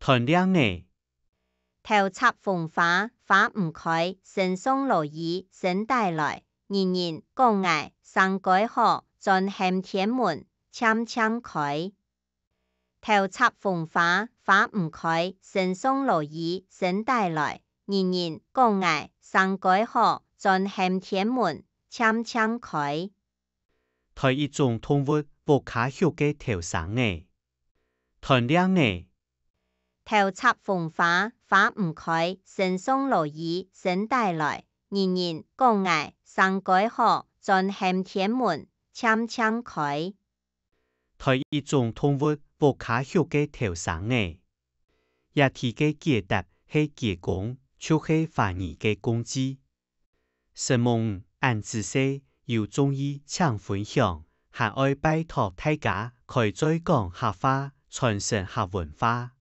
團靚呢？頭插鳳花，花唔開，神送落雨，神帶來，人人講愛，生改好，盡慶天門，悄悄開。頭插鳳花，花唔開，神送落雨，神帶來，人人講愛，生改好，盡慶天門，悄悄開。係一種動物不可學嘅頭生嘅。團靚呢？頭插鳳花，花唔開，神送落雨，神帶來，人人講愛，生改好，盡慶天門，悄悄開。係一種動物不可學嘅頭生嘅。一題嘅解答係結公，就係翻譯嘅工具。什麼按知識有中意請分享，還愛拜託大家開再講客話，傳承客文化。